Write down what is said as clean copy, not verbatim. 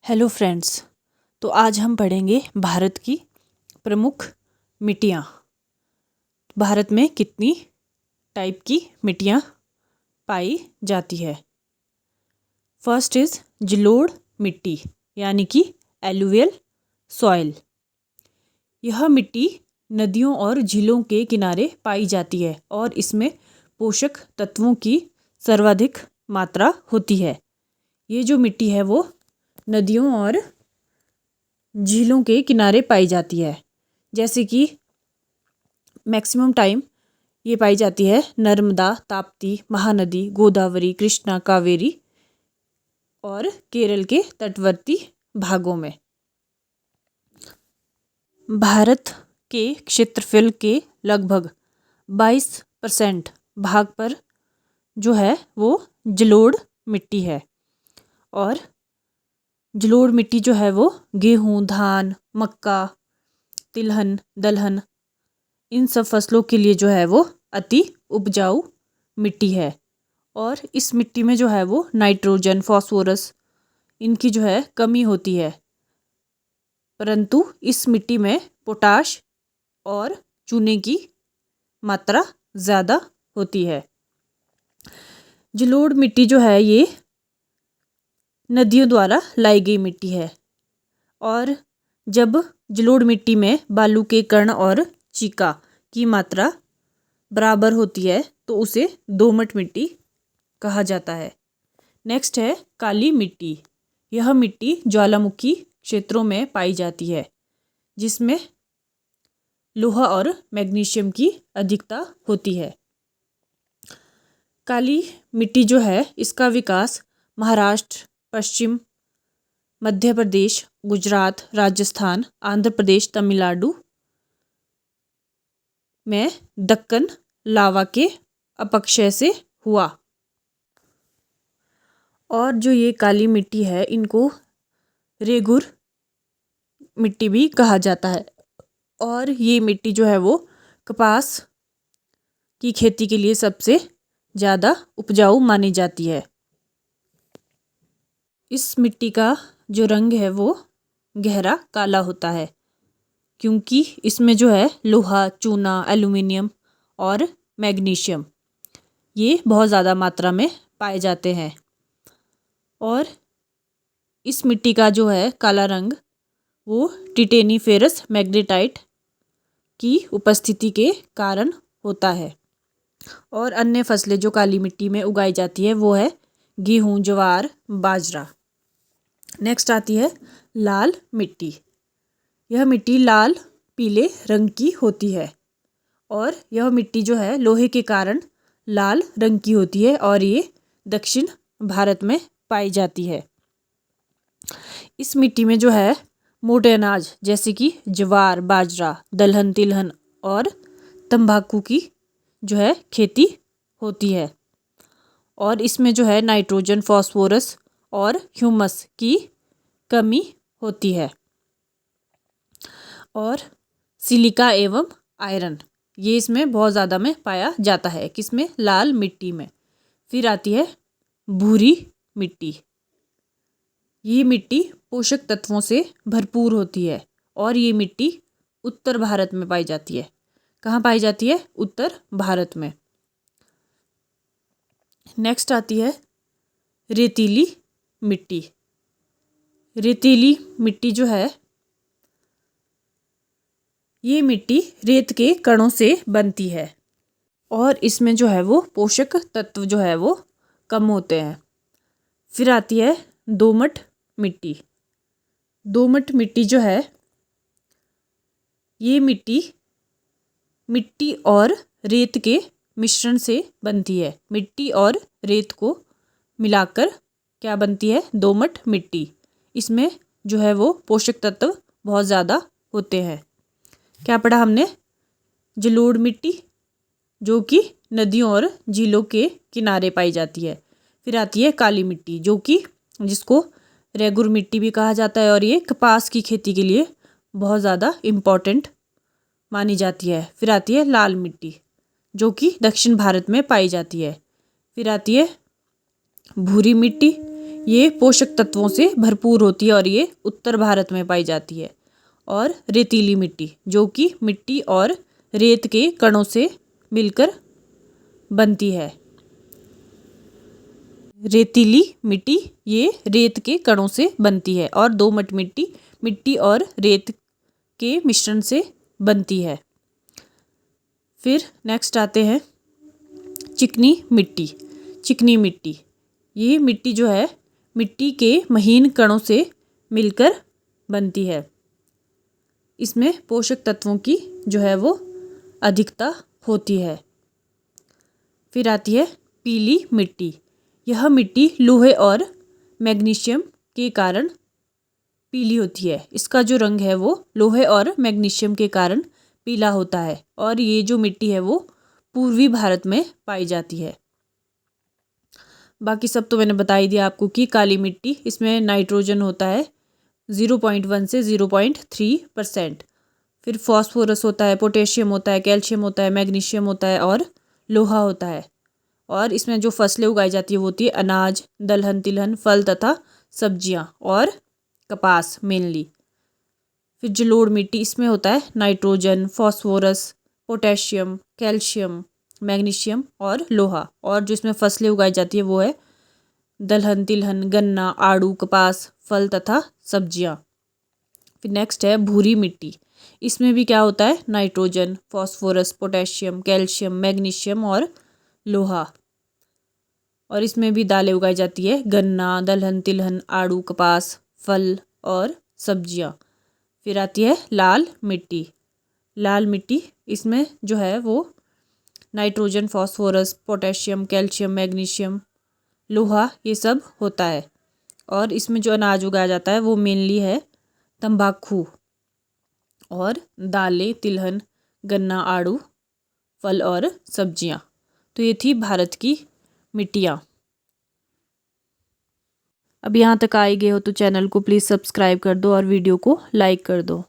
Hello friends. तो आज हम पढ़ेंगे भारत की प्रमुख मिट्टियाँ। भारत में कितनी टाइप की मिट्टियाँ पाई जाती है। फर्स्ट इज़ जलोढ़ मिट्टी यानी कि एलुवियल सॉइल। यह मिट्टी नदियों और झीलों के किनारे पाई जाती है और इसमें पोषक तत्वों की सर्वाधिक मात्रा होती है। ये जो मिट्टी है वो नदियों और झीलों के किनारे पाई जाती है। जैसे कि मैक्सिमम टाइम ये पाई जाती है नर्मदा, ताप्ती, महानदी, गोदावरी, कृष्णा, कावेरी और केरल के तटवर्ती भागों में। भारत के क्षेत्रफल के लगभग 22% भाग पर जो है वो जलोढ़ मिट्टी है और जलोढ़ मिट्टी जो है वो गेहूँ, धान, मक्का, तिलहन, दलहन इन सब फसलों के लिए जो है वो अति उपजाऊ मिट्टी है। और इस मिट्टी में जो है वो नाइट्रोजन, फॉस्फोरस इनकी जो है कमी होती है, परंतु इस मिट्टी में पोटाश और चूने की मात्रा ज़्यादा होती है। जलोढ़ मिट्टी जो है ये नदियों द्वारा लाई गई मिट्टी है और जब जलोढ़ मिट्टी में बालू के कण और चीका की मात्रा बराबर होती है तो उसे दोमट मिट्टी कहा जाता है। नेक्स्ट है काली मिट्टी। यह मिट्टी ज्वालामुखी क्षेत्रों में पाई जाती है जिसमें लोहा और मैग्नीशियम की अधिकता होती है। काली मिट्टी जो है इसका विकास महाराष्ट्र, पश्चिम मध्य प्रदेश, गुजरात, राजस्थान, आंध्र प्रदेश, तमिलनाडु में दक्कन लावा के अपक्षय से हुआ। और जो ये काली मिट्टी है इनको रेगुर मिट्टी भी कहा जाता है और ये मिट्टी जो है वो कपास की खेती के लिए सबसे ज़्यादा उपजाऊ मानी जाती है। इस मिट्टी का जो रंग है वो गहरा काला होता है क्योंकि इसमें जो है लोहा, चूना, एल्युमिनियम और मैग्नीशियम ये बहुत ज़्यादा मात्रा में पाए जाते हैं। और इस मिट्टी का जो है काला रंग वो टिटेनीफेरस मैग्नेटाइट की उपस्थिति के कारण होता है। और अन्य फसलें जो काली मिट्टी में उगाई जाती है वो है गेहूँ, ज्वार, बाजरा। नेक्स्ट आती है लाल मिट्टी। यह मिट्टी लाल पीले रंग की होती है और यह मिट्टी जो है लोहे के कारण लाल रंग की होती है और ये दक्षिण भारत में पाई जाती है। इस मिट्टी में जो है मोटे अनाज जैसे कि ज्वार, बाजरा, दलहन, तिलहन और तंबाकू की जो है खेती होती है और इसमें जो है नाइट्रोजन, फॉस्फोरस और ह्यूमस की कमी होती है। और सिलिका एवं आयरन ये इसमें बहुत ज़्यादा में पाया जाता है। किसमें? लाल मिट्टी में। फिर आती है भूरी मिट्टी। ये मिट्टी पोषक तत्वों से भरपूर होती है और ये मिट्टी उत्तर भारत में पाई जाती है। कहाँ पाई जाती है? उत्तर भारत में। नेक्स्ट आती है रेतीली मिट्टी। रेतीली मिट्टी जो है ये मिट्टी रेत के कणों से बनती है और इसमें जो है वो पोषक तत्व जो है वो कम होते हैं। फिर आती है दोमट मिट्टी। दोमट मिट्टी जो है ये मिट्टी और रेत के मिश्रण से बनती है। मिट्टी और रेत को मिलाकर क्या बनती है? दोमट मिट्टी। इसमें जो है वो पोषक तत्व बहुत ज़्यादा होते हैं। क्या पढ़ा हमने? जलोढ़ मिट्टी जो कि नदियों और झीलों के किनारे पाई जाती है। फिर आती है काली मिट्टी जो कि जिसको रेगुर मिट्टी भी कहा जाता है और ये कपास की खेती के लिए बहुत ज़्यादा इम्पॉर्टेंट मानी जाती है। फिर आती है लाल मिट्टी जो कि दक्षिण भारत में पाई जाती है। फिर आती है भूरी मिट्टी। ये पोषक तत्वों से भरपूर होती है और ये उत्तर भारत में पाई जाती है। और रेतीली मिट्टी, जो कि मिट्टी और रेत के कणों से मिलकर बनती है। रेतीली मिट्टी ये रेत के कणों से बनती है और दोमट मिट्टी मिट्टी और रेत के मिश्रण से बनती है। फिर नेक्स्ट आते हैं चिकनी मिट्टी। चिकनी मिट्टी, ये मिट्टी जो है मिट्टी के महीन कणों से मिलकर बनती है। इसमें पोषक तत्वों की जो है वो अधिकता होती है। फिर आती है पीली मिट्टी। यह मिट्टी लोहे और मैग्नीशियम के कारण पीली होती है। इसका जो रंग है वो लोहे और मैग्नीशियम के कारण पीला होता है और ये जो मिट्टी है वो पूर्वी भारत में पाई जाती है। बाकी सब तो मैंने बता ही दिया आपको कि काली मिट्टी, इसमें नाइट्रोजन होता है 0.1 से 0.3%। फिर फॉस्फोरस होता है, पोटेशियम होता है, कैल्शियम होता है, मैग्नीशियम होता है और लोहा होता है। और इसमें जो फसलें उगाई जाती है वो होती है अनाज, दलहन, तिलहन, फल तथा सब्जियां और कपास मेनली। फिर जलोढ़ मिट्टी, इसमें होता है nitrogen, phosphorus, potassium, calcium, magnesium और लोहा। और जो इसमें फसलें उगाई जाती है वो है दलहन, तिलहन, गन्ना, आड़ू, कपास, फल तथा सब्जियां। फिर नेक्स्ट है भूरी मिट्टी। इसमें भी क्या होता है nitrogen, phosphorus, potassium, calcium, magnesium और लोहा। और इसमें भी दालें उगाई जाती है गन्ना, दलहन, तिलहन, आड़ू, कपास, फल और सब्जियां। फिर आती है लाल मिट्टी। लाल मिट्टी, इसमें जो है वो nitrogen, phosphorus, potassium, calcium, magnesium, लोहा ये सब होता है। और इसमें जो अनाज उगाया जाता है वो मेनली है तंबाकू और दालें, तिलहन, गन्ना, आड़ू, फल और सब्जियां। तो ये थी भारत की मिट्टियाँ। अब यहाँ तक आए गए हो तो चैनल को प्लीज़ सब्सक्राइब कर दो और वीडियो को लाइक कर दो।